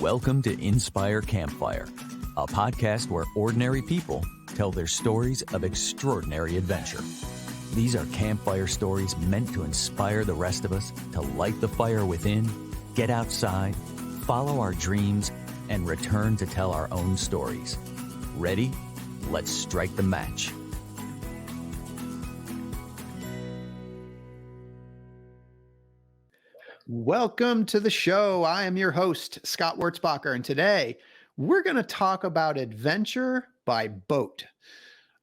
Welcome to Inspire Campfire, a podcast where ordinary people tell their stories of extraordinary adventure. These are campfire stories meant to inspire the rest of us to light the fire within, get outside, follow our dreams, and return to tell our own stories. Ready? Let's strike the match. Welcome to the show. I am your host, Scott Wurzbacher, and today we're going to talk about adventure by boat.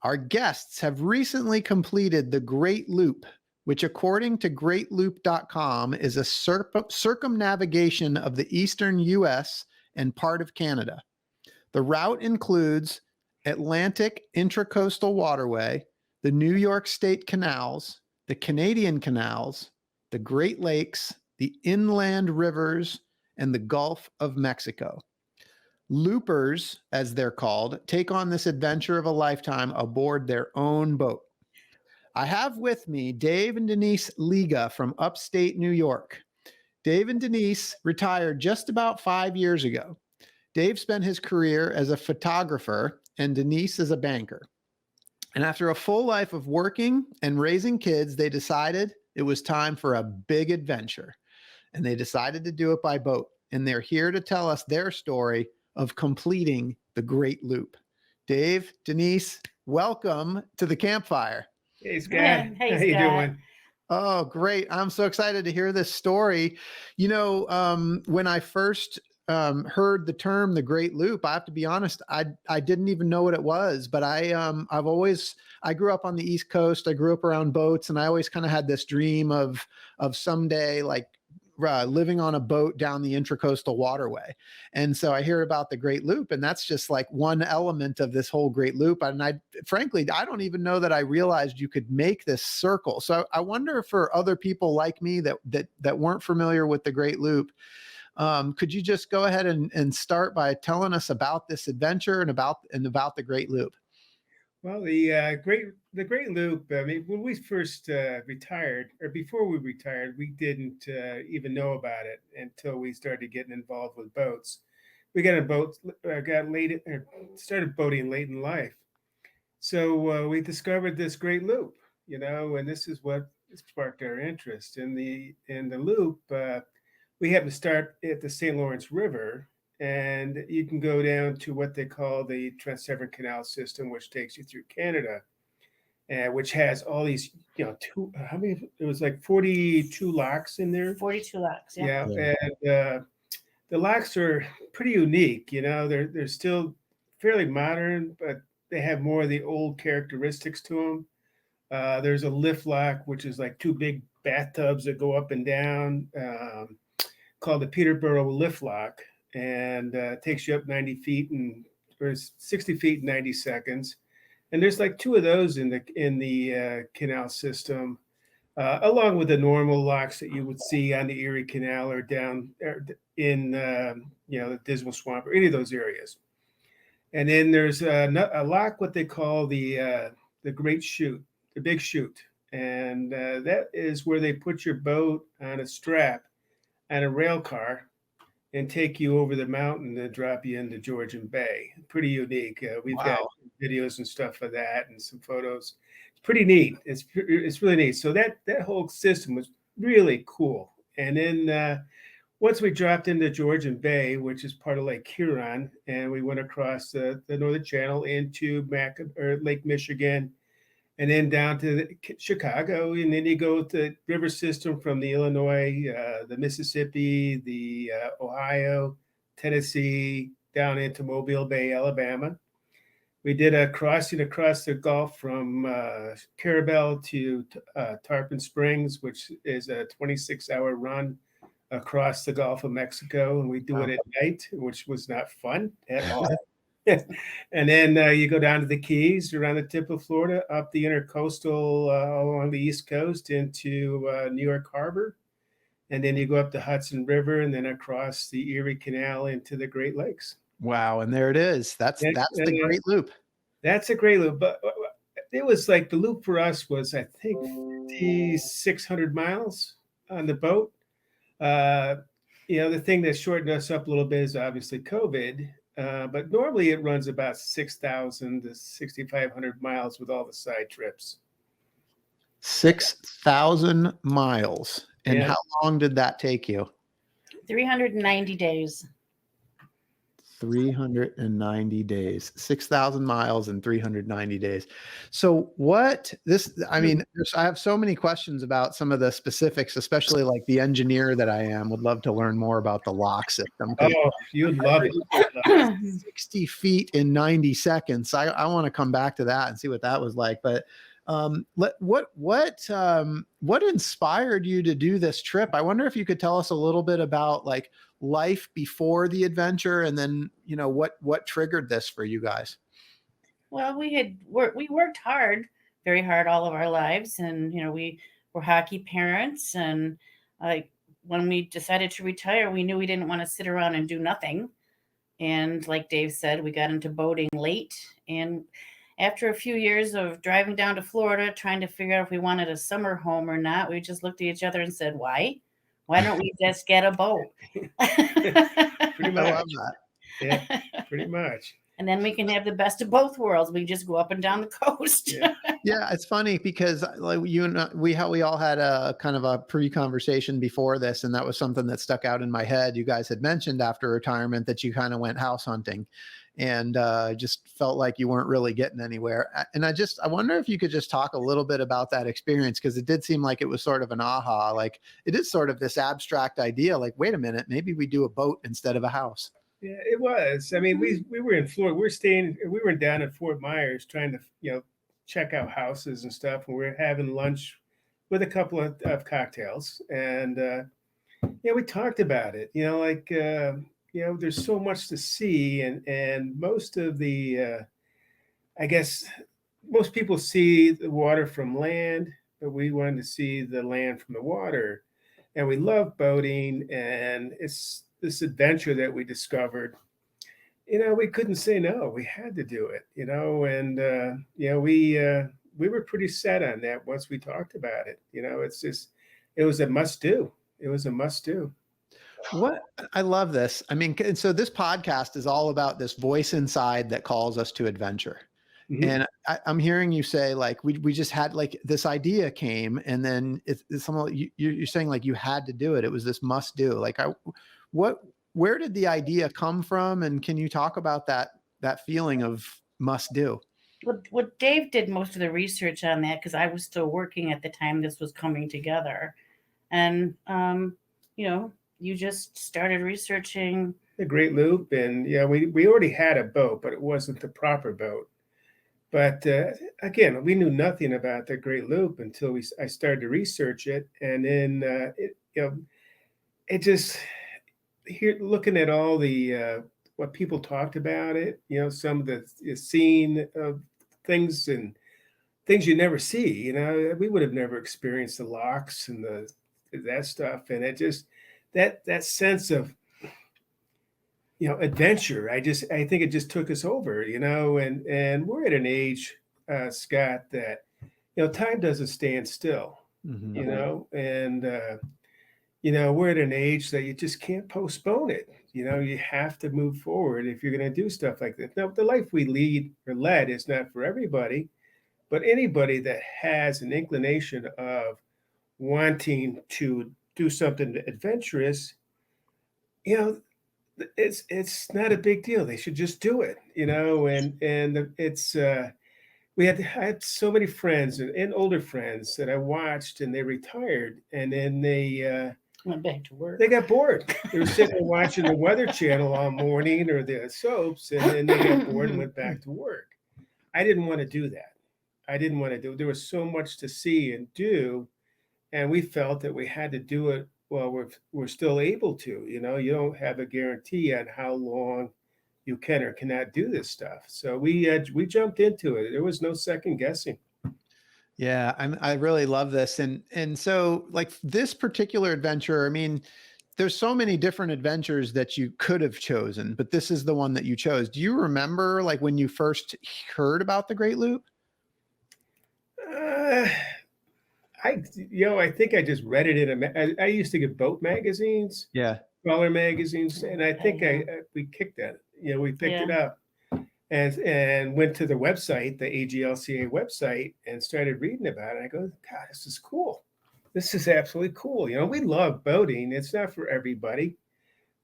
Our guests have recently completed the Great Loop, which according to greatloop.com is a circumnavigation of the eastern U.S. and part of Canada. The route includes Atlantic Intracoastal Waterway, the New York State Canals, the Canadian Canals, the Great Lakes, the inland rivers, and the Gulf of Mexico. Loopers, as they're called, take on this adventure of a lifetime aboard their own boat. I have with me Dave and Denise Lyga from upstate New York. Dave and Denise retired just about 5 years ago. Dave spent his career as a photographer and Denise as a banker. And after a full life of working and raising kids, they decided it was time for a big adventure. And they decided to do it by boat. And they're here to tell us their story of completing the Great Loop. Dave, Denise, welcome to the campfire. Hey, Scott. Hey, How you doing? Oh, great. I'm so excited to hear this story. You know, when I first heard the term the Great Loop, I have to be honest, I didn't even know what it was, but I grew up on the East Coast. I grew up around boats, and I always kind of had this dream of someday like living on a boat down the Intracoastal Waterway. And so I hear about the Great Loop, and that's just like one element of this whole Great Loop. And frankly, I don't even know that I realized you could make this circle. So I wonder for other people like me that weren't familiar with the Great Loop, could you just go ahead and start by telling us about this adventure and about the Great Loop? Well, the Great Loop. I mean, when we first retired, or before we retired, we didn't even know about it until we started getting involved with boats. We got a boat, started boating late in life, so we discovered this Great Loop. And this is what sparked our interest in the loop. We have to start at the St. Lawrence River. And you can go down to what they call the Trans-Siberian Canal system, which takes you through Canada, which has all these, how many? It was like 42 locks in there. 42 locks, yeah. And the locks are pretty unique. They're still fairly modern, but they have more of the old characteristics to them. There's a lift lock, which is like two big bathtubs that go up and down, called the Peterborough lift lock. And takes you up 90 feet or 60 feet in 90 seconds. And there's like two of those in the canal system, along with the normal locks that you would see on the Erie Canal or down in the Dismal Swamp or any of those areas. And then there's a lock, what they call the Great Chute, the Big Chute. And that is where they put your boat on a strap on a rail car and take you over the mountain and drop you into Georgian Bay. Pretty unique. We've got videos and stuff of that and some photos. It's pretty neat. It's really neat. So that whole system was really cool. And then once we dropped into Georgian Bay, which is part of Lake Huron, and we went across the Northern Channel into Lake Michigan, and then down to Chicago, and then you go to the river system from the Illinois, the Mississippi, the Ohio, Tennessee, down into Mobile Bay, Alabama. We did a crossing across the Gulf from Carabel to Tarpon Springs, which is a 26-hour run across the Gulf of Mexico, and we do it at night, which was not fun at all. And then you go down to the Keys, around the tip of Florida, up the intercoastal along the East Coast into New York Harbor. And then you go up the Hudson River and then across the Erie Canal into the Great Lakes. Wow. And there it is. That's the Great Loop. That's a Great Loop. But it was like the loop for us was, I think, 5,600 miles on the boat. The thing that shortened us up a little bit is obviously COVID. But normally it runs about 6,000 to 6,500 miles with all the side trips. 6,000 miles. And Yeah. how long did that take you? 390 days. 390 days, 6,000 miles in 390 days. So I have so many questions about some of the specifics, especially like the engineer that I am would love to learn more about the lock system. Oh, you'd love it. 60 feet in 90 seconds. I want to come back to that and see what that was like. But what inspired you to do this trip? I wonder if you could tell us a little bit about like life before the adventure, and then what triggered this for you guys. Well, we worked hard, very hard all of our lives, and we were hockey parents, and like when we decided to retire, we knew we didn't want to sit around and do nothing. And like Dave said, we got into boating late, and after a few years of driving down to Florida trying to figure out if we wanted a summer home or not, we just looked at each other and said, why don't we just get a boat? Pretty much. I love that. Yeah, pretty much. And then we can have the best of both worlds. We just go up and down the coast. Yeah, it's funny because like you and we all had a kind of a pre-conversation before this, and that was something that stuck out in my head. You guys had mentioned after retirement that you kind of went house hunting, and just felt like you weren't really getting anywhere. And I wonder if you could just talk a little bit about that experience, because it did seem like it was sort of an aha. Like it is sort of this abstract idea. Like, wait a minute, maybe we do a boat instead of a house. Yeah, it was. I mean, we were in Florida. We were down at Fort Myers trying to, check out houses and stuff. And we were having lunch with a couple of cocktails. And, we talked about it, there's so much to see. And most of the, I guess, most people see the water from land, but we wanted to see the land from the water. And we love boating, and it's this adventure that we discovered. We couldn't say no. We had to do it, and we were pretty set on that once we talked about it. It was a must do. It was a must do. What I love this. I mean, and so this podcast is all about this voice inside that calls us to adventure. Mm-hmm. And I'm hearing you say like we just had like this idea came, and then it's something you're saying like you had to do it. It was this must do. Like where did the idea come from, and can you talk about that feeling of must do? Well, Dave did most of the research on that because I was still working at the time this was coming together, and you just started researching the Great Loop, and we already had a boat, but it wasn't the proper boat. But again, we knew nothing about the Great Loop until I started to research it, and then it just here looking at all the what people talked about it, some of the scene of things and things you never see. We would have never experienced the locks and that stuff, and it just that sense of adventure. I think it just took us over, and we're at an age, Scott, that time doesn't stand still, and we're at an age that you just can't postpone it. You have to move forward if you're going to do stuff like that. Now, the life we led is not for everybody, but anybody that has an inclination of wanting to do something adventurous, it's not a big deal. They should just do it, and it's I had so many friends and older friends that I watched, and they retired, and then they went back to work. They got bored. They were sitting there watching the Weather Channel all morning or the soaps, and then they got bored and went back to work. I didn't want to do that. There was so much to see and do, and we felt that we had to do it while we're still able to. You don't have a guarantee on how long you can or cannot do this stuff. So we jumped into it. There was no second guessing. Yeah, I really love this. And so like this particular adventure, I mean, there's so many different adventures that you could have chosen, but this is the one that you chose. Do you remember like when you first heard about the Great Loop? I think I just read it I used to get boat magazines. Yeah. trawler magazines, and I think we kicked that. We picked it up and went to the website, the AGLCA website, and started reading about it. I go, God, this is cool. This is absolutely cool. We love boating. It's not for everybody,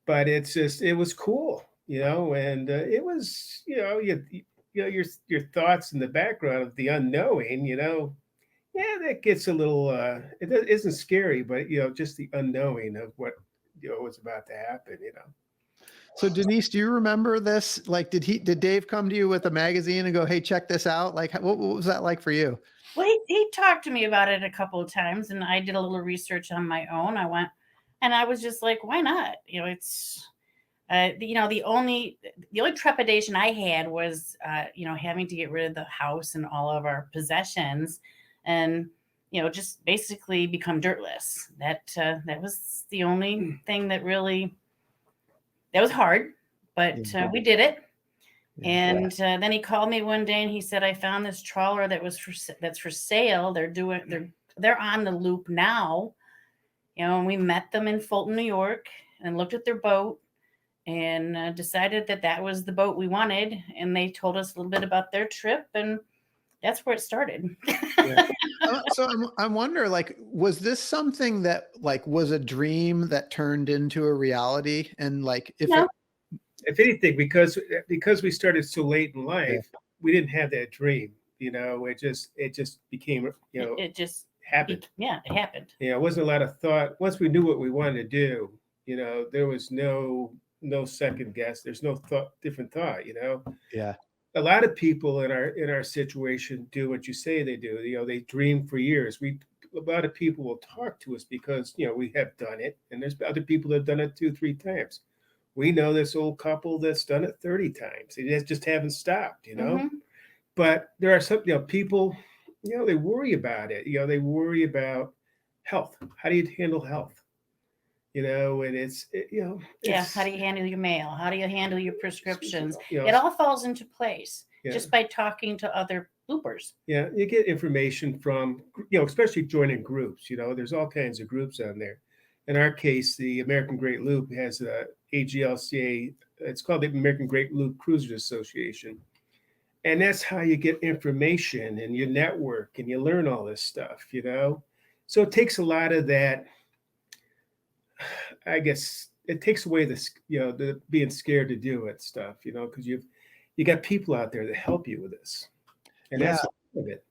but it was cool. And it was, your thoughts in the background of the unknowing. Yeah, that gets a little. It isn't scary, but just the unknowing of what was about to happen. So Denise, do you remember this? Like, did Dave come to you with a magazine and go, "Hey, check this out"? Like, what was that like for you? Well, he talked to me about it a couple of times, and I did a little research on my own. I went, and I was just like, why not? It's, the only trepidation I had was, having to get rid of the house and all of our possessions, and just basically become dirtless. That was the only thing that was hard, but we did it. And then he called me one day and he said, I found this trawler that's for sale. They're on the loop now. And we met them in Fulton, New York, and looked at their boat and decided that was the boat we wanted. And they told us a little bit about their trip, and that's where it started. So I wonder, like, was this something that was a dream that turned into a reality? And if anything, because we started so late in life, we didn't have that dream. It just became, it just happened. It happened. It wasn't a lot of thought. Once we knew what we wanted to do, there was no second guess. There's no different thought. Yeah. A lot of people in our situation do what you say they do. They dream for years. A lot of people will talk to us because we have done it, and there's other people that have done it 2-3 times. We know this old couple that's done it 30 times. They just haven't stopped, Mm-hmm. But there are some, people, they worry about it. They worry about health. How do you handle health? And how do you handle your mail? How do you handle your prescriptions? It all falls into place just by talking to other loopers. Yeah, you get information from, especially joining groups. There's all kinds of groups on there. In our case, the American Great Loop has a AGLCA. It's called the American Great Loop Cruisers Association. And that's how you get information and you network and you learn all this stuff, So it takes a lot of that. I guess it takes away the being scared to do it stuff, because you got people out there that help you with this. And that's a lot of it.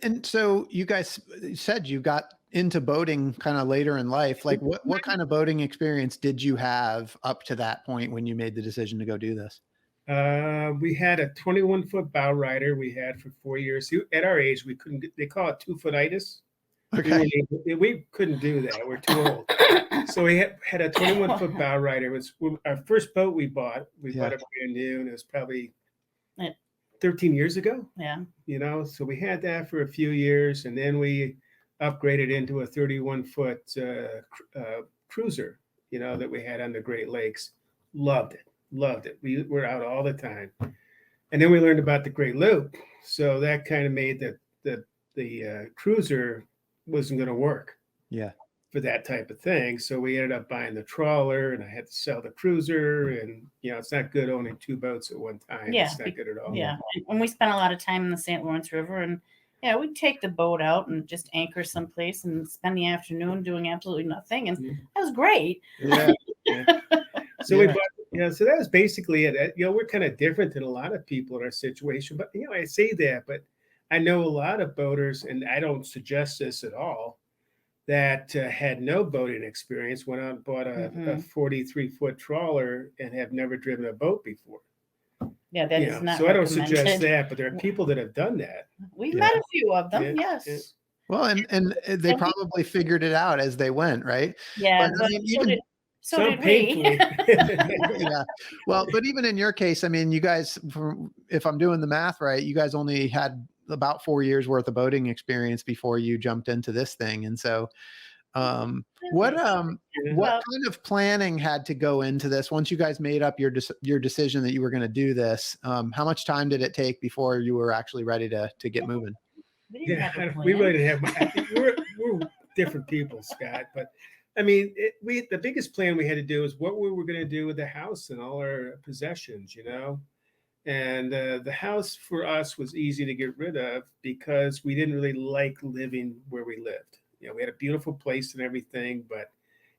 And so you guys said you got into boating kind of later in life. Like what kind of boating experience did you have up to that point when you made the decision to go do this? We had a 21-foot bow rider we had for 4 years. At our age, we couldn't, they call it 2-foot-itis. Okay. We couldn't do that. We're too old. So we had a 21-foot bow rider. It was our first boat we bought. We bought it brand new, and it was probably 13 years ago. Yeah. So we had that for a few years, and then we upgraded into a 31-foot cruiser, that we had on the Great Lakes. Loved it. We were out all the time. And then we learned about the Great Loop. So that kind of made the cruiser wasn't going to work for that type of thing. So we ended up buying the trawler, and I had to sell the cruiser. And, it's not good owning 2 boats at one time. Yeah. It's not good at all. Yeah. And we spent a lot of time in the St. Lawrence River, and we'd take the boat out and just anchor someplace and spend the afternoon doing absolutely nothing. And that was great. Yeah. So we bought, so that was basically it. We're kind of different than a lot of people in our situation, but I say that, but I know a lot of boaters, and I don't suggest this at all, that had no boating experience, went out and bought a 43-foot trawler and have never driven a boat before. Yeah, that is not. So I don't suggest that, but there are people that have done that. We've met a few of them. Yes. Yeah. Well, and they probably figured it out as they went, right? Yeah, but so did we. Yeah. Well, but even in your case, I mean, you guys, if I'm doing the math right, you guys only had about 4 years worth of boating experience before you jumped into this thing. And so, what kind of planning had to go into this once you guys made up your decision that you were going to do this? How much time did it take before you were actually ready to get moving? We really didn't have. We're different people, Scott. But I mean, the biggest plan we had to do is what we were going to do with the house and all our possessions, And the house for us was easy to get rid of because we didn't really like living where we lived. We had a beautiful place and everything, but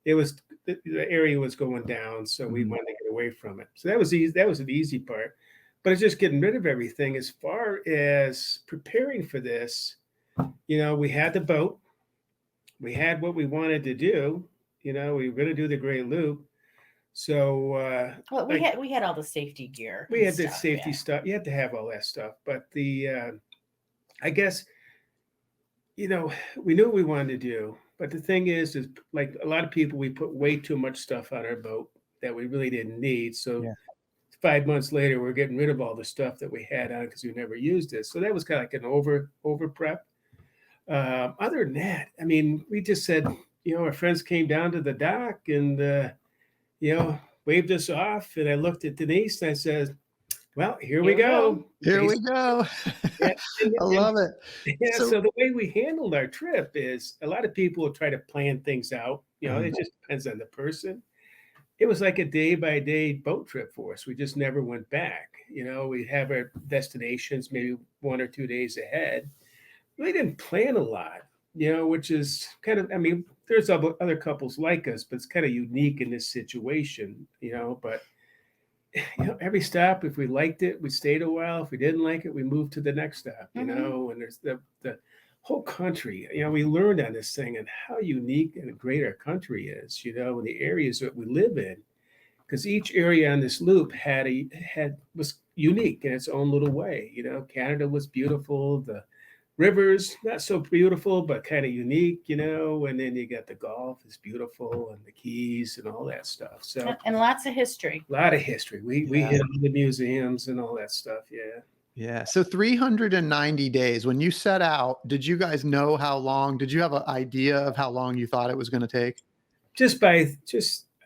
the area was going down, so we wanted to get away from it. So that was easy. That was an easy part. But it's just getting rid of everything. As far as preparing for this, we had the boat. We had what we wanted to do. We were going to do the Great Loop. So well, we had all the safety gear. We had the safety stuff. You had to have all that stuff. But I guess, we knew what we wanted to do. But the thing is like a lot of people, we put way too much stuff on our boat that we really didn't need. So 5 months later, we're getting rid of all the stuff that we had on because we never used it. So that was kind of like an over prep. Other than that, I mean, we just said, our friends came down to the dock and, waved us off. And I looked at Denise and I said, well, here we go. Here we go. I love it. Yeah. So the way we handled our trip is a lot of people will try to plan things out. It just depends on the person. It was like a day by day boat trip for us. We just never went back. We'd have our destinations maybe 1 or 2 days ahead. We didn't plan a lot, which is kind of, I mean, there's other couples like us, but it's kind of unique in this situation, but every stop, if we liked it, we stayed a while. If we didn't like it, we moved to the next stop, and there's the whole country, we learned on this thing and how unique and great our country is, and the areas that we live in, because each area on this loop was unique in its own little way. Canada was beautiful. The rivers, not so beautiful, but kind of unique, and then you got the Gulf is beautiful and the Keys and all that stuff. So and lots of history. A lot of history. We hit all the museums and all that stuff. Yeah. Yeah. So 390 days. When you set out, did you guys know how long? Did you have an idea of how long you thought it was going to take?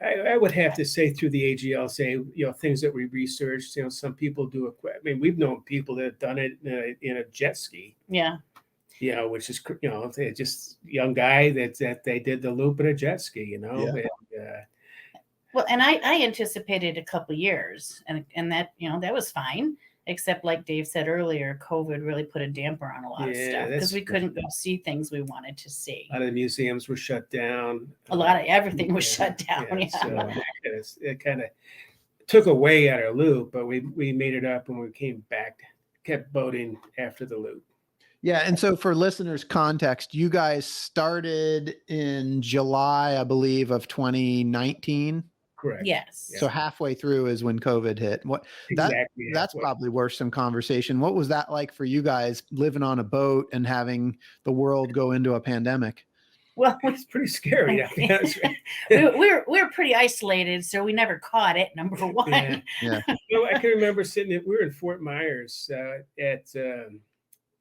I would have to say through the AGL, things that we researched, some people do it. I mean, we've known people that have done it in a jet ski. Yeah. Which is, they're just young guy that they did the loop in a jet ski, Yeah. And, well, and I anticipated a couple years and that, that was fine. Except like Dave said earlier, COVID really put a damper on a lot of stuff because we couldn't go see things we wanted to see. A lot of the museums were shut down. A lot of everything was shut down. So it kind of took away at our loop, but we made it up when we came back, kept boating after the loop. Yeah. And so for listeners' context, you guys started in July, I believe, of 2019. Correct. Yes. So halfway through is when COVID hit. That's probably worth some conversation. What was that like for you guys living on a boat and having the world go into a pandemic? Well, it's pretty scary. we're pretty isolated, so we never caught it. Number one. Yeah. I can remember we were in Fort Myers at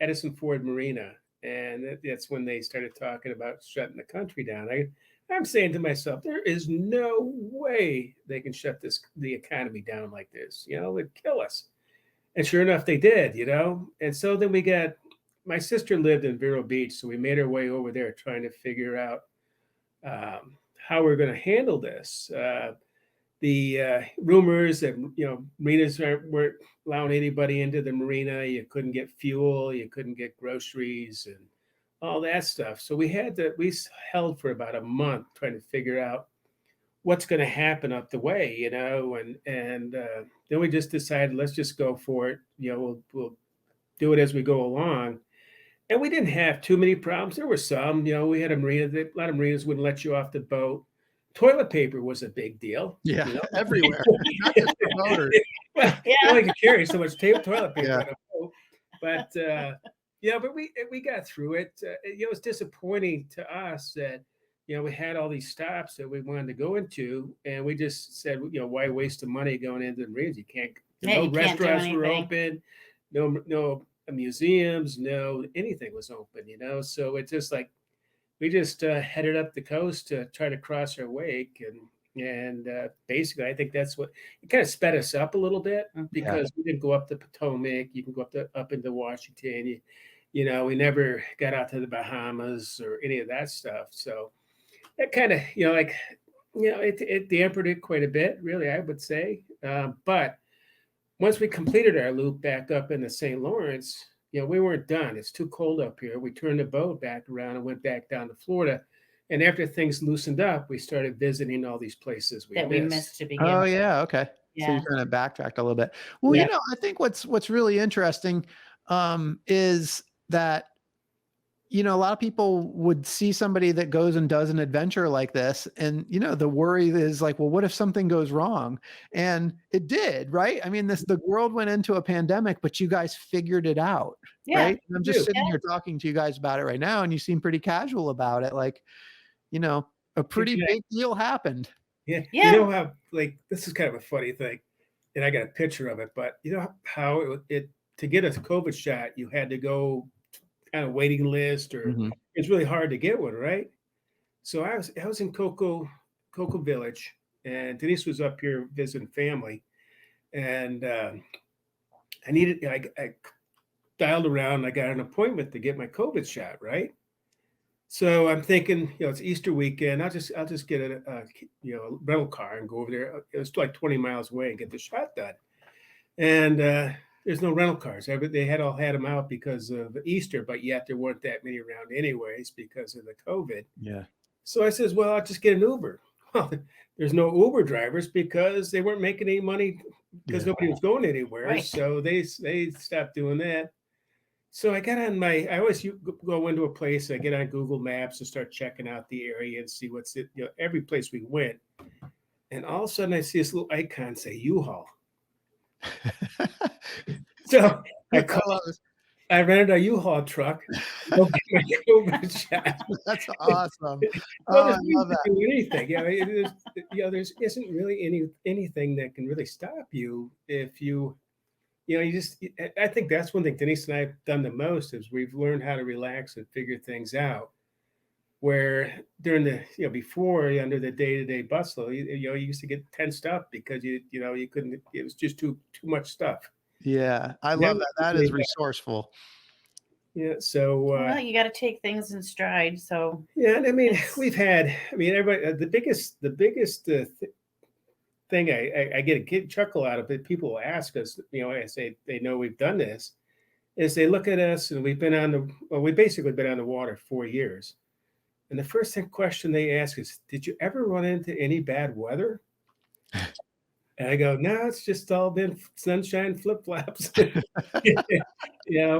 Edison Ford Marina, and that's when they started talking about shutting the country down. I'm saying to myself, there is no way they can shut the economy down like this. It'd kill us. And sure enough, they did, And so then my sister lived in Vero Beach, so we made our way over there trying to figure out how we're going to handle this. The rumors that, marinas weren't allowing anybody into the marina. You couldn't get fuel. You couldn't get groceries and all that stuff. So we held for about a month trying to figure out what's going to happen up the way, and then we just decided, let's just go for it. We'll do it as we go along. And we didn't have too many problems. There were some, we had a lot of marinas wouldn't let you off the boat. Toilet paper was a big deal. Yeah. Everywhere. Not just the motors. Well, you only could carry so much toilet paper on a boat. But, but we got through it. It was disappointing to us that, we had all these stops that we wanted to go into, and we just said, why waste the money going into the marinas? You can't. No restaurants were open. No museums. No anything was open. So it's just like we just headed up the coast to try to cross our wake, and basically, I think that's what it kind of sped us up a little bit because we didn't go up the Potomac. You can go up into Washington. We never got out to the Bahamas or any of that stuff. So that kind of, it dampened it quite a bit, really, I would say. But once we completed our loop back up in the St. Lawrence, we weren't done. It's too cold up here. We turned the boat back around and went back down to Florida. And after things loosened up, we started visiting all these places we missed. to begin Oh with. yeah, okay. So you Yeah. kind of backtracked a little bit. Well, Yeah. I think what's really interesting is that a lot of people would see somebody that goes and does an adventure like this, and the worry is like, well, what if something goes wrong? And it did, right? I mean, the world went into a pandemic, but you guys figured it out, Yeah. right? And I'm just do. sitting here talking to you guys about it right now, and you seem pretty casual about it, like, a pretty Yeah. big deal happened. Yeah. Yeah. You know how, like, this is kind of a funny thing, and I got a picture of it, but you know how it to get a COVID shot, you had to go kind of waiting list, or Mhm. it's really hard to get one, right? So I was in Cocoa Village, and Denise was up here visiting family, and I dialed around. I got an appointment to get my COVID shot, right? So I'm thinking, it's Easter weekend. I'll just get a rental car and go over there. It was like 20 miles away and get the shot done. And there's no rental cars. They had all had them out because of Easter, but yet there weren't that many around anyways because of the COVID. Yeah. So I says, well, I'll just get an Uber. Well, there's no Uber drivers because they weren't making any money because Yeah. nobody was going anywhere. Right. So they stopped doing that. So I got on I always go into a place, I get on Google Maps and start checking out the area and see what's it, every place we went. And all of a sudden I see this little icon say U-Haul. So I rented a U-Haul truck. Go get my COVID shot. That's awesome. Well, Oh, I love to that. do anything. There isn't really anything that can really stop you if you I think that's one thing Denise and I have done the most is we've learned how to relax and figure things out. Where during the before under the day-to-day bustle, you used to get tensed up because you couldn't. It was just too much stuff. Yeah, I Now love that. That is resourceful. Yeah. So Well, you got to take things in stride. So yeah, and I mean everybody. The biggest thing I get a chuckle out of it. People will ask us, I say they know we've done this, is they look at us and we've basically been on the water 4 years. And the first question they ask is, did you ever run into any bad weather? And I go, no, it's just all been sunshine flip-flops. But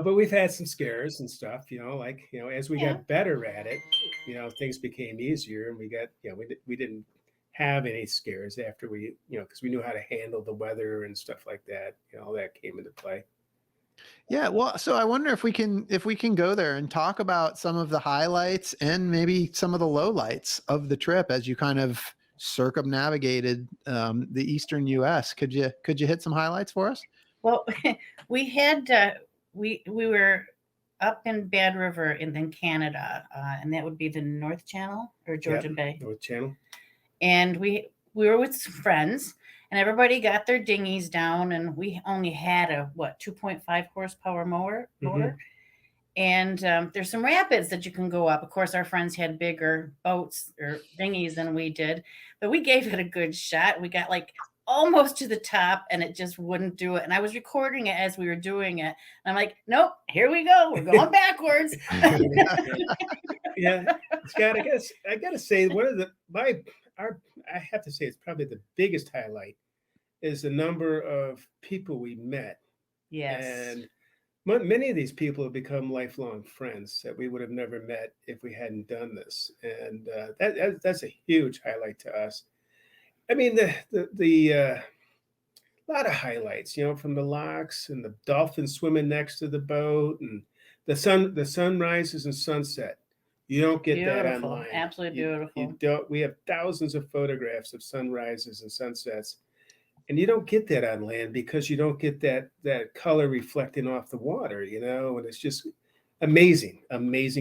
we've had some scares and stuff, as we got better at it, things became easier, and we got, we didn't have any scares after we, because we knew how to handle the weather and stuff like that. All that came into play. Yeah, well, so I wonder if we can go there and talk about some of the highlights and maybe some of the lowlights of the trip as you kind of circumnavigated the eastern U.S. Could you hit some highlights for us? Well, we had we were up in Bad River in Canada, and that would be the North Channel or Georgian Bay. North Channel. And we were with some friends, and everybody got their dinghies down, and we only had a 2.5 horsepower motor. Mhm. And there's some rapids that you can go up. Of course, our friends had bigger boats or dinghies than we did, but we gave it a good shot. We got like almost to the top, and it just wouldn't do it. And I was recording it as we were doing it. And I'm like, nope, here we go. We're going backwards. Yeah, Scott, I gotta say one of I have to say it's probably the biggest highlight is the number of people we met. Yes. And many of these people have become lifelong friends that we would have never met if we hadn't done this. And that's a huge highlight to us. I mean, the lot of highlights, from the locks and the dolphins swimming next to the boat and the sunrises and sunset. You don't get that Beautiful. online. Absolutely You beautiful. don't. We have thousands of photographs of sunrises and sunsets, and you don't get that on land because you don't get that color reflecting off the water, and it's just amazing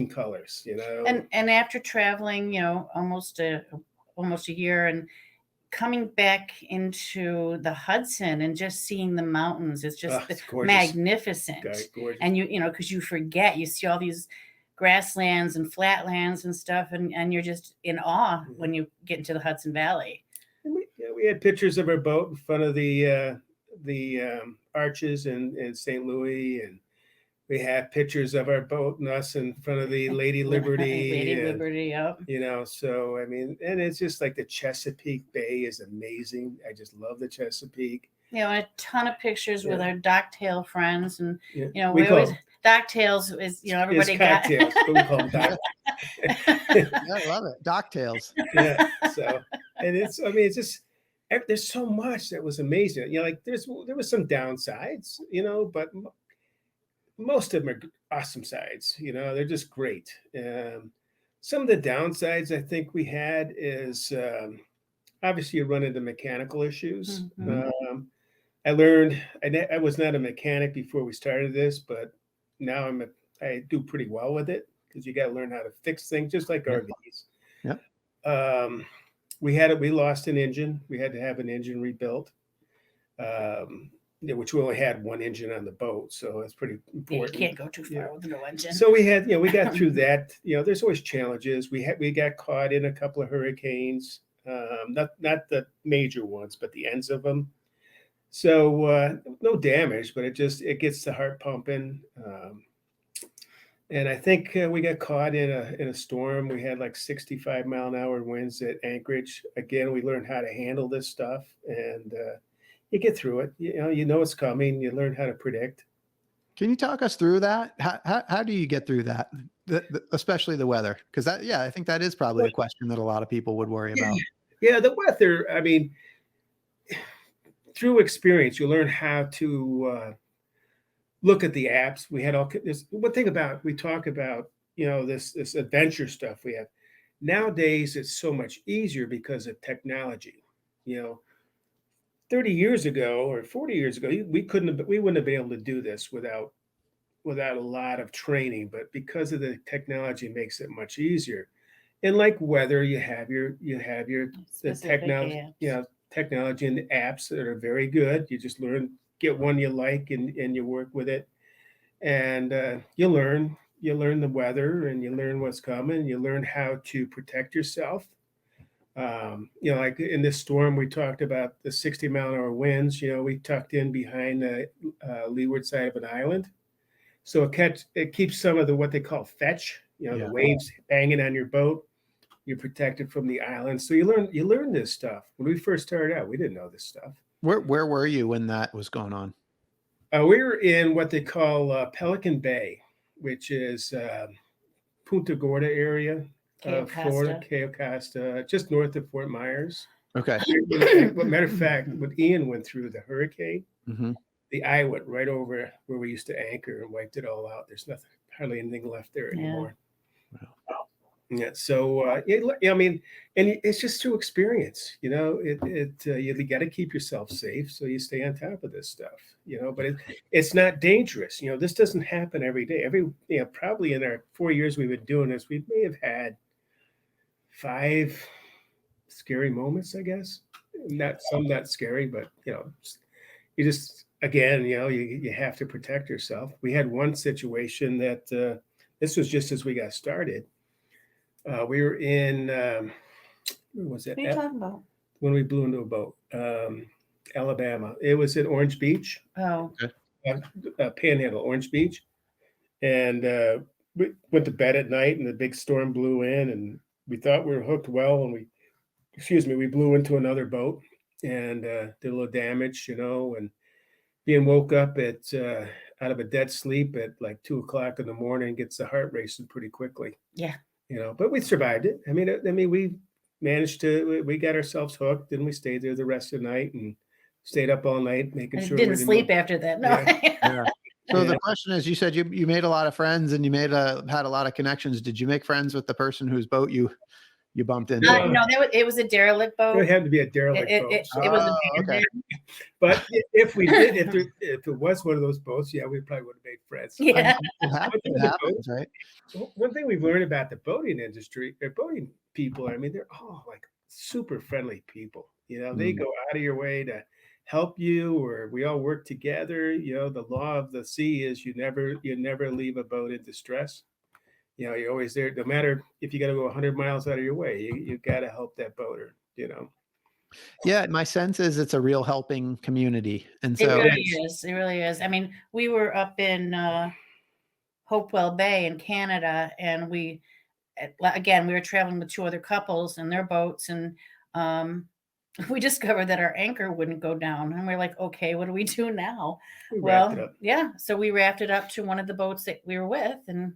colors, And after traveling, almost a year, and coming back into the Hudson and just seeing the mountains, it's just it's gorgeous. magnificent. Gorgeous. And because you forget, you see all these grasslands and flatlands and stuff, and you're just in awe when you get into the Hudson Valley. And we had pictures of our boat in front of the arches in St. Louis, and we had pictures of our boat and us in front of the Lady Liberty. Lady and, Liberty, yep. So I mean, and it's just like the Chesapeake Bay is amazing. I just love the Chesapeake. A ton of pictures with our docktail friends, and we always docktails is everybody got cocktails, but we call them dock. Yeah, I love it. Docktails. Yeah. So, and it's just there's so much that was amazing. Like there was some downsides, but most of them are awesome sides. They're just great. Some of the downsides I think we had is obviously you run into mechanical issues. Mm-hmm. I learned I was not a mechanic before we started this, but now I do pretty well with it, because you got to learn how to fix things, just like RVs. Yeah. We lost an engine. We had to have an engine rebuilt, which we only had one engine on the boat, so it's pretty important. You can't go too far with no engine. So we had, we got through that. There's always challenges. We got caught in a couple of hurricanes, not the major ones, but the ends of them. So no damage, but it gets the heart pumping. And I think we got caught in a storm. We had like 65-mile-an-hour winds at Anchorage. Again, we learned how to handle this stuff, and you get through it. You know it's coming. You learn how to predict. Can you talk us through that? How do you get through that, especially the weather? Because I think that is probably a question that a lot of people would worry about. Yeah, the weather. I mean, through experience, you learn how to look at the apps. We had we talk about, this adventure stuff we have. Nowadays, it's so much easier because of technology. 30 years ago or 40 years ago, we wouldn't have been able to do this without a lot of training, but because of the technology, it makes it much easier. And like weather, you have the technology, technology and the apps that are very good. You just get one you like, and you work with it, and you learn the weather, and you learn what's coming. You learn how to protect yourself. Like in this storm, we talked about the 60-mile-an-hour winds. We tucked in behind the leeward side of an island, so it keeps some of what they call fetch. The waves banging on your boat. You're protected from the island. So you learn this stuff. When we first started out, we didn't know this stuff. Where were you when that was going on? We were in what they call Pelican Bay, which is Punta Gorda area of Florida, Cayo Costa, just north of Fort Myers. Okay. Matter of fact, when Ian went through the hurricane, the eye went right over where we used to anchor and wiped it all out. There's hardly anything left there anymore. Wow. Yeah. So, I mean, and it's just through experience, you got to keep yourself safe. So you stay on top of this stuff, but it's not dangerous. This doesn't happen every day. Probably in our 4 years we've been doing this, we may have had 5 scary moments, I guess. Not scary, but, you just, again, you have to protect yourself. We had one situation that this was just as we got started. We were in, where was it? What are you talking about? When we blew into a boat, Alabama. It was at Orange Beach. Oh. Panhandle, Orange Beach. And we went to bed at night, and the big storm blew in, and we thought we were hooked well, and we blew into another boat and did a little damage, and being woke up out of a dead sleep at like 2:00 in the morning gets the heart racing pretty quickly. Yeah. But we survived it. I mean, we managed to. We got ourselves hooked, and we stayed there the rest of the night and stayed up all night making sure. Didn't sleep after that. No. Yeah. So the question is, you said you made a lot of friends and you had a lot of connections. Did you make friends with the person whose boat you bumped into? No, it was a derelict boat. It had to be a derelict boat. It was okay. But if we did, if it was one of those boats, we probably would have made friends. Yeah. It happens, right? One thing we've learned about the boating industry, boating people, I mean, they're all like super friendly people. They go out of your way to help you, or we all work together. The law of the sea is you never leave a boat in distress. You know, you're always there, no matter if you got to go 100 miles out of your way, you got to help that boater, you know. Yeah, my sense is it's a real helping community. And It so really is. It really is. I mean, we were up in Hopewell Bay in Canada, and again, we were traveling with two other couples and their boats, and we discovered that our anchor wouldn't go down, and we're like, okay, what do we do now? We wrapped it Well, up. yeah, so we wrapped it up to one of the boats that we were with, and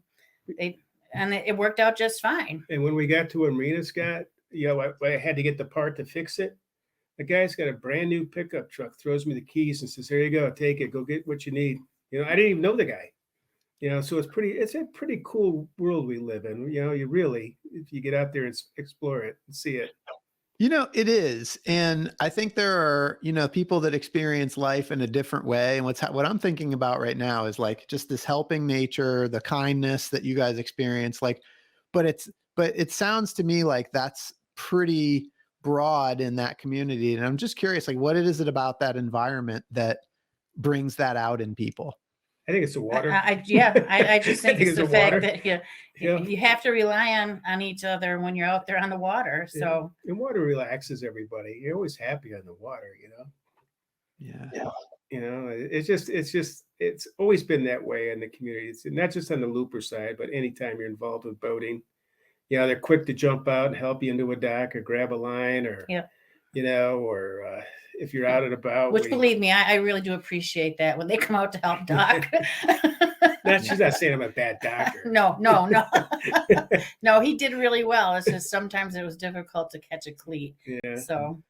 it worked out just fine. And when we got to a marina, Scott, you know, I had to get the part to fix it. The guy's got a brand new pickup truck, throws me the keys and says, "Here you go, take it, go get what you need." You know, I didn't even know the guy. You know, so it's a pretty cool world we live in. You know, you really, if you get out there and explore it and see it. You know, it is. And I think there are, people that experience life in a different way. And what I'm thinking about right now is like just this helping nature, the kindness that you guys experience, but it sounds to me like that's pretty broad in that community. And I'm just curious, like, what is it about that environment that brings that out in people? I think it's the water. I just think it's the fact that you have to rely on each other when you're out there on the water. So and water relaxes everybody. You're always happy on the water, you know. Yeah. You know, it's always been that way in the community. It's not just on the looper side, but anytime you're involved with boating, you know, they're quick to jump out and help you into a dock or grab a line or, you know, or if you're out and about. Which, believe me, I really do appreciate that when they come out to help dock. She's not saying I'm a bad doctor. No. No, he did really well. It's just sometimes it was difficult to catch a cleat. Yeah. So.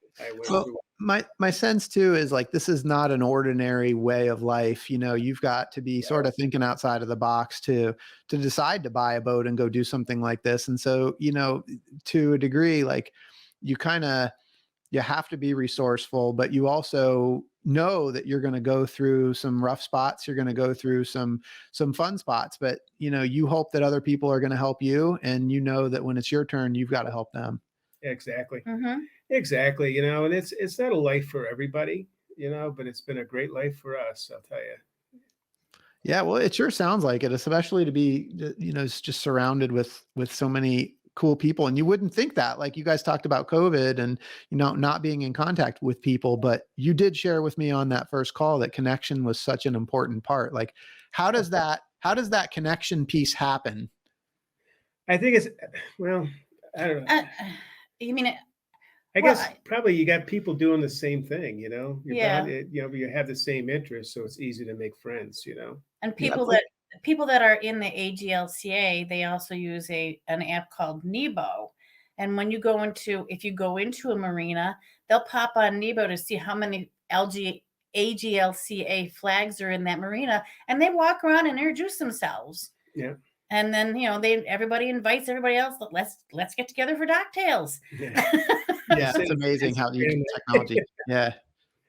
Well, my sense too is like this is not an ordinary way of life. You know, you've got to be sort of thinking outside of the box to decide to buy a boat and go do something like this. And so, you know, to a degree, like you have to be resourceful, but you also know that you're going to go through some rough spots. You're going to go through some fun spots, but you know, you hope that other people are going to help you. And you know that when it's your turn, you've got to help them. Exactly. Mm-hmm. Exactly. You know, and it's not a life for everybody, you know, but it's been a great life for us, I'll tell you. Yeah, well, it sure sounds like it, especially to be, you know, it's just surrounded with so many cool people. And you wouldn't think that, like you guys talked about COVID and, you know, not being in contact with people, but you did share with me on that first call that connection was such an important part. Like, how does that connection piece happen? I think well, I don't know. You mean I guess probably you got people doing the same thing, you know. You know, you have the same interests, so it's easy to make friends, you know. And people that are in the AGLCA, they also use an app called Nebo. And when if you go into a marina, they'll pop on Nebo to see how many AGLCA flags are in that marina, and they walk around and introduce themselves. Yeah. And then, you know, everybody invites everybody else. Let's get together for docktails. Yeah, it's amazing how you can technology. Yeah,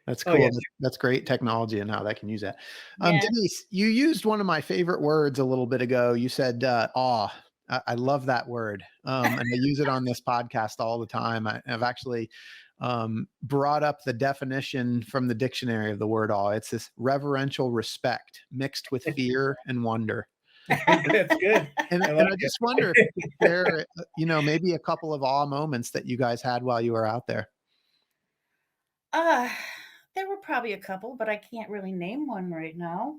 that's cool. That's great technology and how that can use that. Denise, you used one of my favorite words a little bit ago. You said awe. I love that word, and I use it on this podcast all the time. I've actually brought up the definition from the dictionary of the word awe. It's this reverential respect mixed with fear and wonder. That's good. And I just wonder if there, you know, maybe a couple of awe moments that you guys had while you were out there. There were probably a couple, but I can't really name one right now.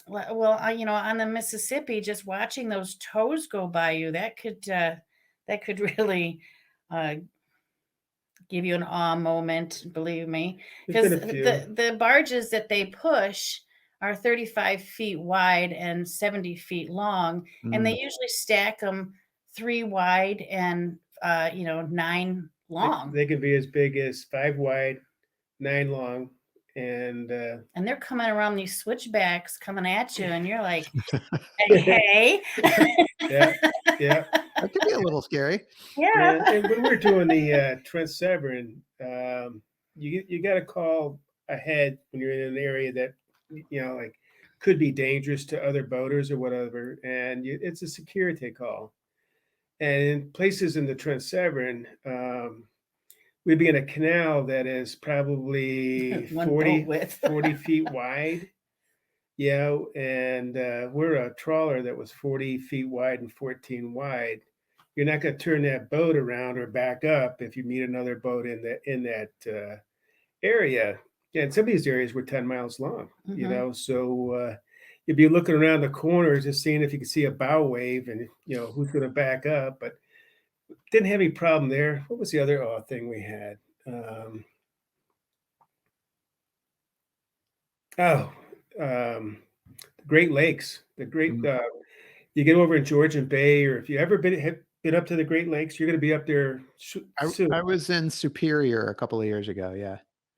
Well, you know, on the Mississippi, just watching those tows go by you, that could really give you an awe moment, believe me, because the barges that they push are 35 feet wide and 70 feet long. And they usually stack them 3 wide and, 9 long. They can be as big as 5 wide, 9 long. And they're coming around these switchbacks coming at you. And you're like, hey. Yeah. That could be a little scary. Yeah. And when we're doing the Trent Severn, you got to call ahead when you're in an area that, you know, like could be dangerous to other boaters or whatever, and it's a security call. And in places in the Trent Severn, we'd be in a canal that is probably 40 feet wide, and we're a trawler that was 40 feet wide and 14 wide. You're not going to turn that boat around or back up if you meet another boat in that area. And some of these areas were 10 miles long, so you'd be looking around the corners just seeing if you could see a bow wave and, who's going to back up. But didn't have any problem there. What was the other thing we had? The Great Lakes. You get over in Georgian Bay, or if you ever been up to the Great Lakes, you're going to be up there soon. I was in Superior a couple of years ago. Yeah.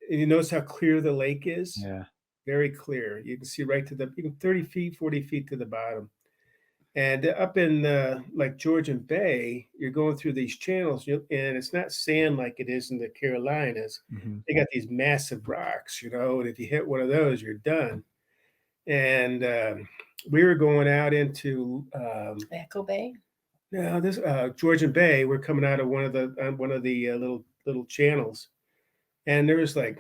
And you notice how clear the lake is? Yeah. Very clear. You can see right to even 30 feet, 40 feet to the bottom. And up in like Georgian Bay, you're going through these channels, and it's not sand like it is in the Carolinas. They got these massive rocks, and if you hit one of those, you're done. And we were going out into Echo Bay. No, this Georgian Bay. We're coming out of one of the little channels, and there was like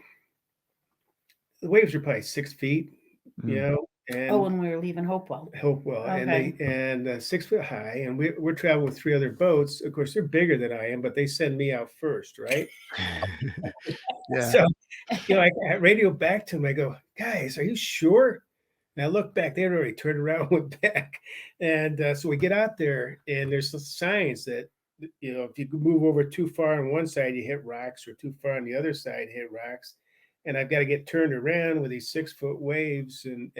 the waves are probably 6 feet, And when we were leaving Hopewell, okay. and 6 foot high, and we're traveling with 3 other boats. Of course, they're bigger than I am, but they send me out first, right? Yeah. So, I radio back to them. I go, guys, are you sure? And I look back, they had already turned around and went back. And so we get out there, and there's some signs that, if you move over too far on one side, you hit rocks, or too far on the other side, hit rocks. And I've got to get turned around with these 6 foot waves and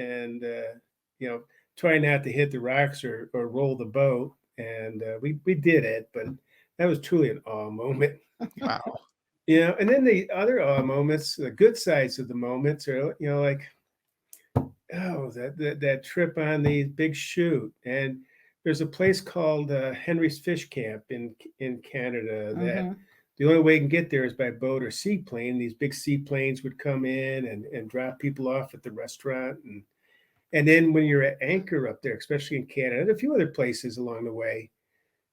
trying not to hit the rocks or roll the boat. And we did it, but that was truly an awe moment. Wow. And then the other awe moments, the good sides of the moments are, like, that trip on the big chute. And there's a place called Henry's Fish Camp in Canada that the only way you can get there is by boat or seaplane. These big seaplanes would come in and drop people off at the restaurant. And then when you're at anchor up there, especially in Canada and a few other places along the way,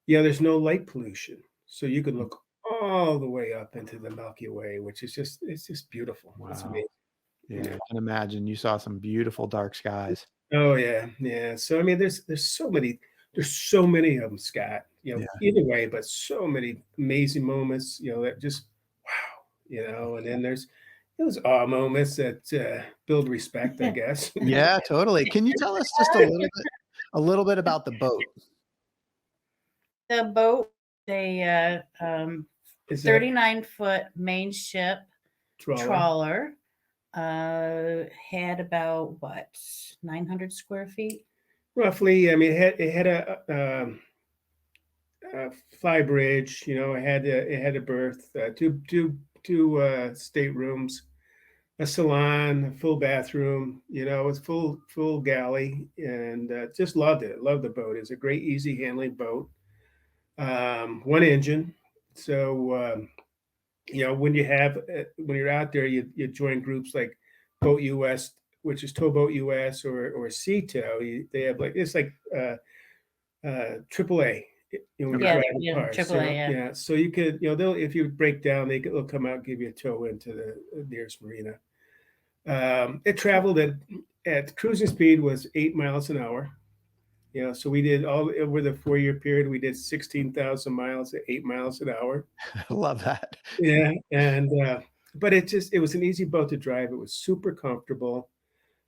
there's no light pollution. So you can look all the way up into the Milky Way, which is it's just beautiful. Wow. It's amazing. Yeah, I can imagine you saw some beautiful dark skies. Oh yeah. Yeah. So, I mean, there's so many of them, Scott, either way, but so many amazing moments, that just, wow, and then there's those awe moments that build respect, I guess. Yeah, totally. Can you tell us just a little bit about the boat? The boat, a 39-foot main ship trawler, had about 900 square feet. Roughly. I mean, it had a fly bridge. It had a berth, two staterooms, a salon, a full bathroom. It was full galley, and just loved it. Loved the boat. It's a great, easy handling boat. One engine. So when you're out there, you join groups like Boat US, which is Towboat US, or Sea Tow. They have it's like AAA. AAA. Yeah. So you could, if you break down, they'll come out and give you a tow into the nearest marina. It traveled at cruising speed was 8 miles an hour. So we did all over the 4-year period. We did 16,000 miles at 8 miles an hour. I love that. Yeah, and but it was an easy boat to drive. It was super comfortable.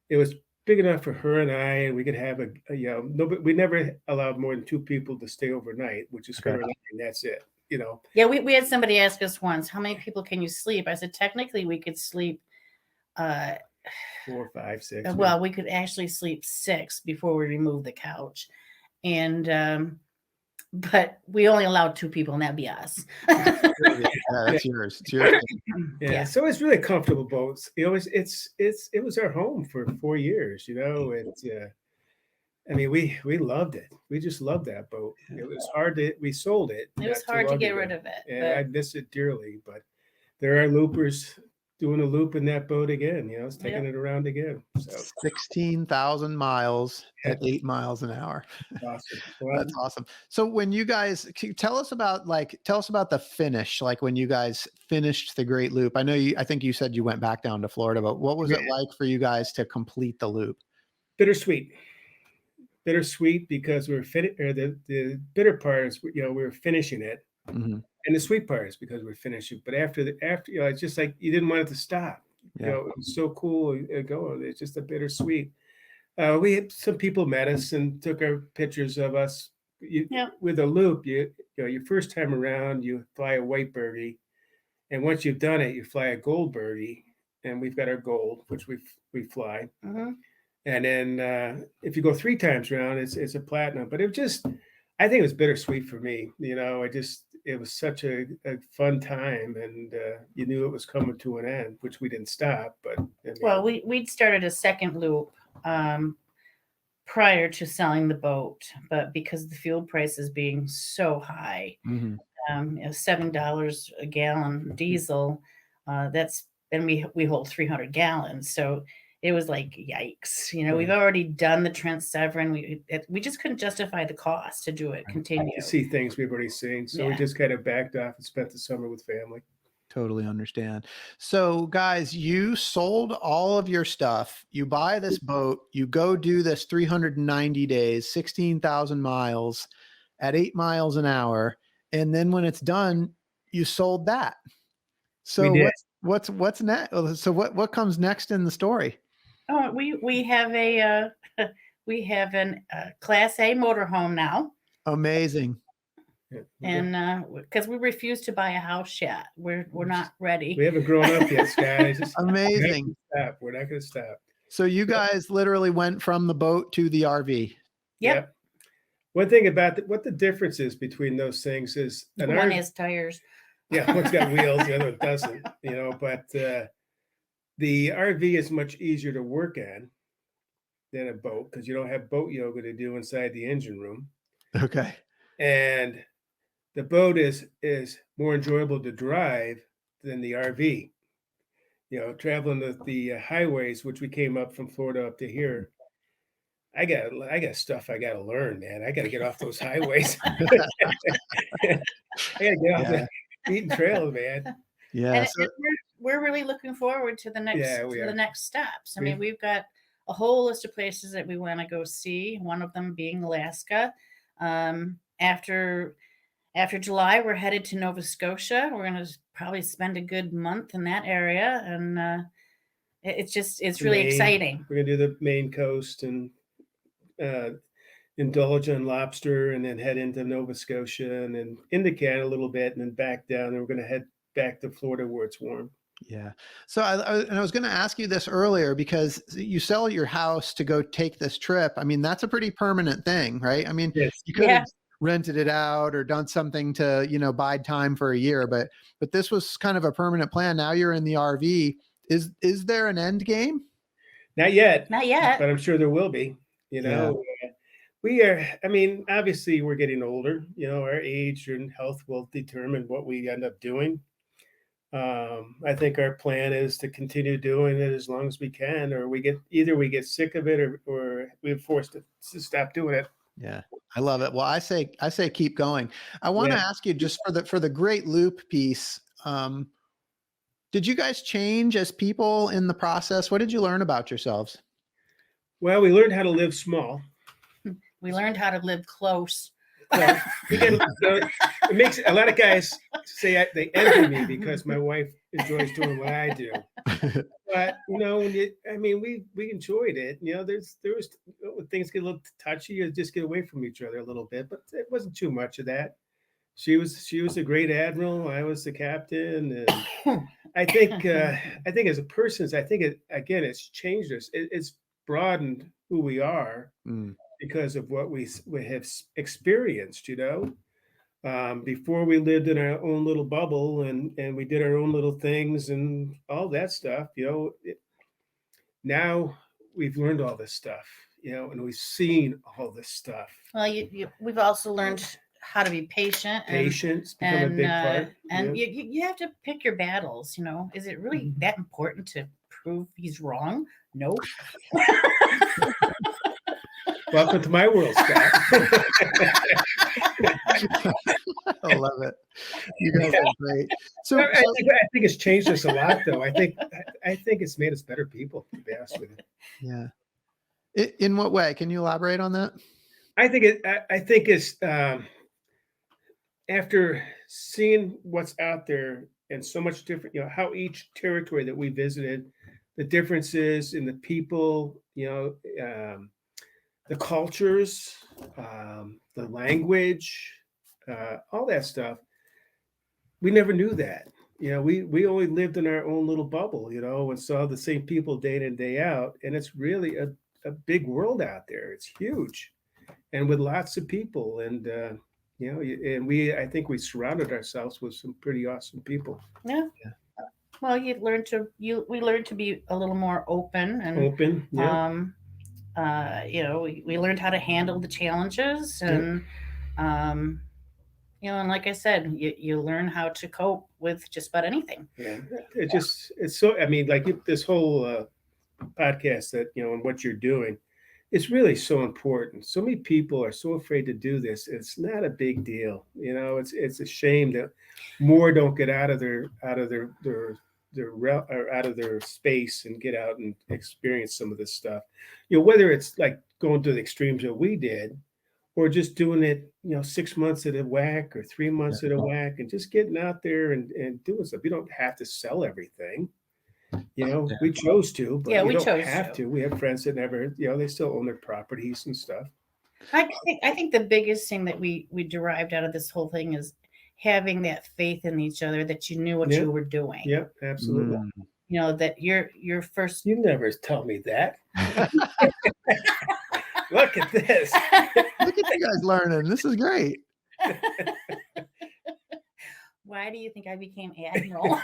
It was big enough for her and I, and we could have we never allowed more than 2 people to stay overnight, which is her and I, and that's it. Yeah, we had somebody ask us once, how many people can you sleep? I said, technically we could sleep 4, 5, 6. Well, we could actually sleep 6 before we removed the couch. And but we only allowed 2 people, and that'd be us. Yeah, that's yours. It's yours. Yeah. So it's really comfortable boats. It was our home for 4 years. I mean, we loved it. We just loved that boat. It was hard we sold it. It was hard to get rid of it. And I miss it dearly. But there are loopers doing a loop in that boat again. It's taking it around again. So 16,000 miles at 8 miles an hour. Awesome. That's awesome. So when you guys tell us about the finish, like when you guys finished the Great Loop. I think you said you went back down to Florida, but what was it like for you guys to complete the loop? Bittersweet. Bittersweet because we were the bitter part is, we were finishing it, Mhm. and the sweet part is because we're finishing. But after it's just like you didn't want it to stop. Yeah. It was so cool going. It's just a bittersweet. We had some people met us and took our pictures of us. Yep. With a loop, your first time around, you fly a white birdie, and once you've done it, you fly a gold birdie, and we've got our gold, which we fly. Mm-hmm. And then if you go 3 times around, it's a platinum. But I think it was bittersweet for me. It was such a fun time, and you knew it was coming to an end, which we didn't stop. But well, we'd started a second loop prior to selling the boat, but because the fuel prices being so high, Mhm. $7 a gallon diesel, we hold 300 gallons, so it was like yikes. We've already done the Trent Severn. We just couldn't justify the cost to do it. Continue to see things we've already seen, so we just kind of backed off and spent the summer with family. Totally understand. So, guys, you sold all of your stuff. You buy this boat. You go do this 390 days, 16,000 miles at 8 miles an hour, and then when it's done, you sold that. So, We did. what's next? So, what comes next in the story? Oh, we have a Class A motorhome now. Amazing. And because we refuse to buy a house yet, we're not ready. We haven't grown up yet, guys. Amazing. We're not going to stop. So you guys literally went from the boat to the RV. Yep. One thing about what the difference is between those things is one has tires. Yeah, one's got wheels, the other one doesn't. But the RV is much easier to work on than a boat because you don't have boat yoga to do inside the engine room. Okay. And the boat is more enjoyable to drive than the RV. Traveling the highways, which we came up from Florida up to here. I got stuff I got to learn, man. I got to get off those highways. I got to get off the beaten trails, man. Yeah. And we're really looking forward to the next steps. I mean, we've got a whole list of places that we want to go see. One of them being Alaska. After July, we're headed to Nova Scotia. We're going to probably spend a good month in that area, and it's really exciting. We're going to do the Maine coast and indulge on lobster, and then head into Nova Scotia, and then into Canada a little bit, and then back down. And we're going to head back to Florida where it's warm. Yeah. So I was going to ask you this earlier because you sell your house to go take this trip. I mean, that's a pretty permanent thing, right? I mean, you could have rented it out or done something to, bide time for a year, but this was kind of a permanent plan. Now you're in the RV. Is there an end game? Not yet, but I'm sure there will be. We are, obviously we're getting older, our age and health will determine what we end up doing. I think our plan is to continue doing it as long as we can, or we get sick of it, or we're forced to stop doing it. Yeah, I love it. Well, I say keep going. I want to ask you just for the Great Loop piece. Did you guys change as people in the process? What did you learn about yourselves? Well, we learned how to live small. We learned how to live close. Well, it makes a lot of guys say they envy me because my wife enjoys doing what I do. But we enjoyed it. There was when things get a little touchy, you just get away from each other a little bit, but it wasn't too much of that. She was a great admiral. I was the captain, and I think as a person, it's changed us. It's broadened who we are. Because of what we have experienced, before we lived in our own little bubble and we did our own little things and all that stuff, now we've learned all this stuff, and we've seen all this stuff. Well, we've also learned how to be patient. Patience become a big part. And you have to pick your battles, Is it really that important to prove he's wrong? Nope. Welcome to my world, Scott. I love it. You guys are great. So I think it's changed us a lot, though. I think it's made us better people, to be honest with you. Yeah. In what way? Can you elaborate on that? I think it's after seeing what's out there and so much different, how each territory that we visited, the differences in the people, the cultures, the language, all that stuff. We never knew that. We only lived in our own little bubble, and saw the same people day in and day out. And it's really a big world out there. It's huge, and with lots of people. And I think we surrounded ourselves with some pretty awesome people. Yeah. Well, we learned to be a little more open and Open, yeah. We learned how to handle the challenges, and and like I said, you learn how to cope with just about anything. Yeah, it's so. I mean, like this whole podcast that and what you're doing, it's really so important. So many people are so afraid to do this. It's not a big deal. It's a shame that more don't get out of their or out of their space and get out and experience some of this stuff. Whether it's like going to the extremes that we did, or just doing it, 6 months at a whack or 3 months at a whack, and just getting out there and doing stuff. You don't have to sell everything. We chose to, but we don't have to. We have friends that never, they still own their properties and stuff. I think the biggest thing that we derived out of this whole thing is having that faith in each other, that you knew what you were doing. Yeah, absolutely. That your first. You never tell me that. Look at this. Look at you guys learning. This is great. Why do you think I became admiral?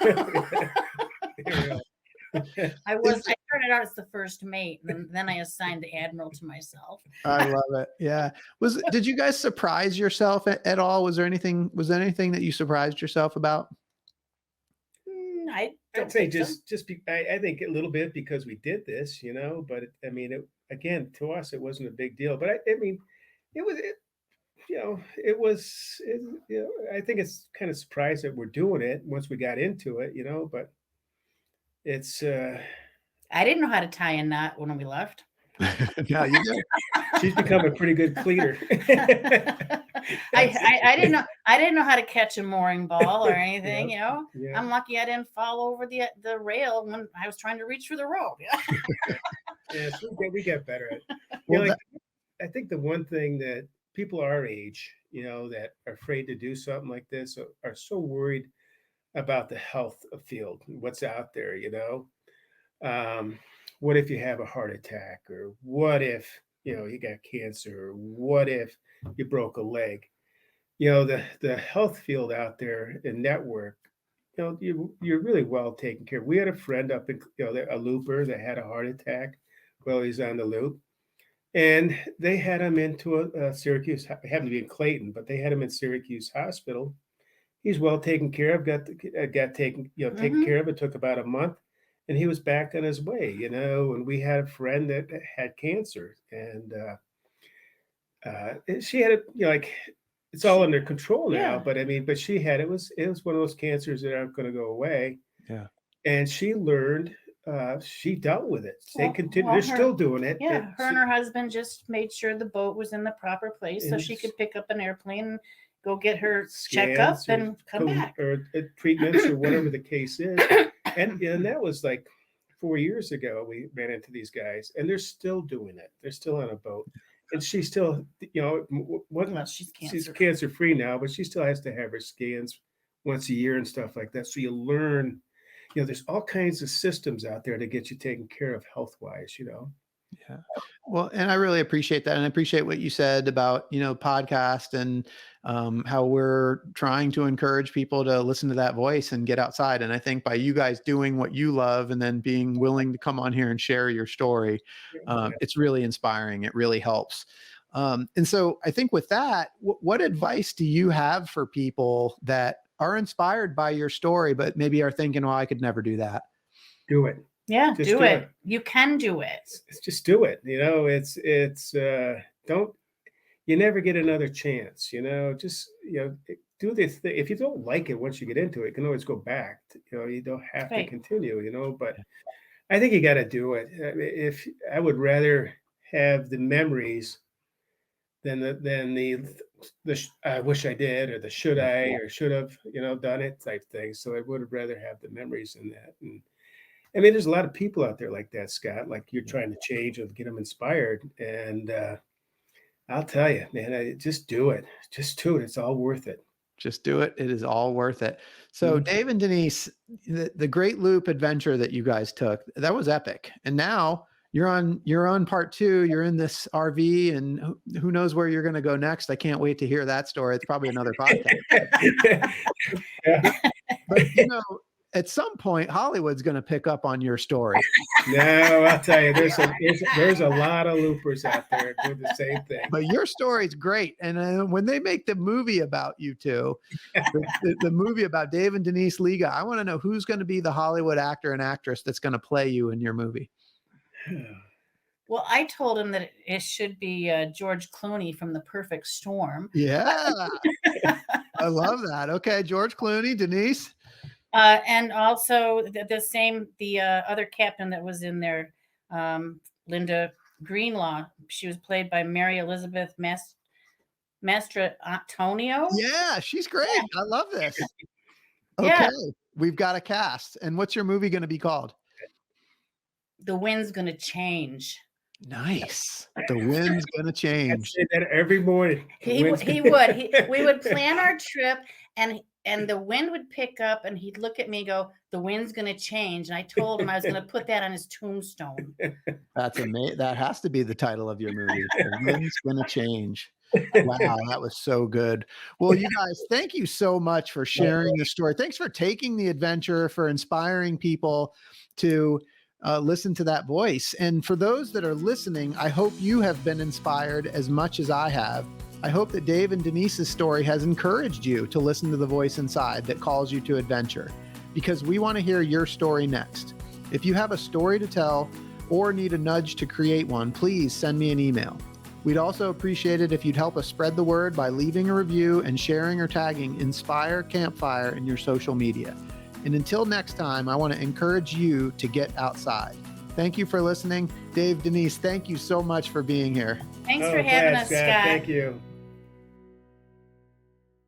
I started out as the first mate, and then I assigned the admiral to myself. I love it. Yeah. Did you guys surprise yourself at all? Was there anything that you surprised yourself about? I'd say I think a little bit because we did this, but again, to us, it wasn't a big deal, but I think it's kind of surprised that we're doing it once we got into it, but it's, I didn't know how to tie a knot when we left. Yeah, you did. She's become a pretty good cleaner. I didn't know how to catch a mooring ball or anything. Yeah. I'm lucky I didn't fall over the rail when I was trying to reach for the rope. Yeah, so we get better at it. I think the one thing that people our age, that are afraid to do something like this are so worried about the health of field, what's out there. What if you have a heart attack, or what if you got cancer, or what if you broke a leg? The health field out there in network, you're really well taken care of. We had a friend up in a looper that had a heart attack while he's on the loop, and they had him into a Syracuse. It happened to be in Clayton, but they had him in Syracuse Hospital. He's well taken care of. Got taken care of. It took about a month. And he was back on his way, and we had a friend that had cancer, and she had it, it's all under control now, but she had, it was one of those cancers that aren't going to go away. Yeah. And she learned, she dealt with it. They continue, they're still doing it. Yeah. Her and her husband just made sure the boat was in the proper place so she could pick up an airplane and go get her checkup and come back. Or treatments or whatever the case is. And that was like 4 years ago. We ran into these guys, and they're still doing it. They're still on a boat, and she's still, she's cancer free now, but she still has to have her scans once a year and stuff like that. So you learn, there's all kinds of systems out there to get you taken care of health wise. Yeah. Well, and I really appreciate that. And I appreciate what you said about, podcast and how we're trying to encourage people to listen to that voice and get outside. And I think by you guys doing what you love and then being willing to come on here and share your story, it's really inspiring. It really helps. And so I think with that, what advice do you have for people that are inspired by your story, but maybe are thinking, well, I could never do that? Do it. Yeah, just do it. You can do it. It's just do it. You never get another chance, just, do this thing. If you don't like it, once you get into it, you can always go back. You don't have to continue, but I think you got to do it. If I would rather have the memories than the I wish I did, or the should I, or should have, done it type thing. So I would have rather have the memories than that. And I mean, there's a lot of people out there like that, Scott, like you're trying to change and get them inspired. And I'll tell you, man, just do it. Just do it. It's all worth it. Just do it. It is all worth it. So Dave and Denise, the Great Loop adventure that you guys took, that was epic. And now you're on part 2. You're in this RV, and who knows where you're going to go next. I can't wait to hear that story. It's probably another podcast. Yeah. But at some point, Hollywood's going to pick up on your story. No, I'll tell you, there's a lot of loopers out there doing the same thing. But your story's great. And when they make the movie about you two, the movie about Dave and Denise Lyga, I want to know who's going to be the Hollywood actor and actress that's going to play you in your movie. Well, I told him that it should be George Clooney from The Perfect Storm. Yeah. I love that. Okay, George Clooney, Denise. And also the other captain that was in there, Linda Greenlaw. She was played by Mary Elizabeth Mastrantonio. Yeah, she's great. Yeah. I love this. Okay, Yeah. We've got a cast. And what's your movie going to be called? The Wind's Gonna Change. Nice. The Wind's Gonna Change. I say that every morning. We would plan our trip, and the wind would pick up, and he'd look at me and go, "The wind's going to change." And I told him I was going to put that on his tombstone. That's amazing. That has to be the title of your movie. The Wind's Gonna Change. Wow, that was so good. Well, you guys, thank you so much for sharing the story. Thanks for taking the adventure, for inspiring people to listen to that voice. And for those that are listening, I hope you have been inspired as much as I have. I hope that Dave and Denise's story has encouraged you to listen to the voice inside that calls you to adventure, because we want to hear your story next. If you have a story to tell or need a nudge to create one, please send me an email. We'd also appreciate it if you'd help us spread the word by leaving a review and sharing or tagging Inspire Campfire in your social media. And until next time, I want to encourage you to get outside. Thank you for listening. Dave, Denise, thank you so much for being here. Thanks for having us, Scott. Thank you.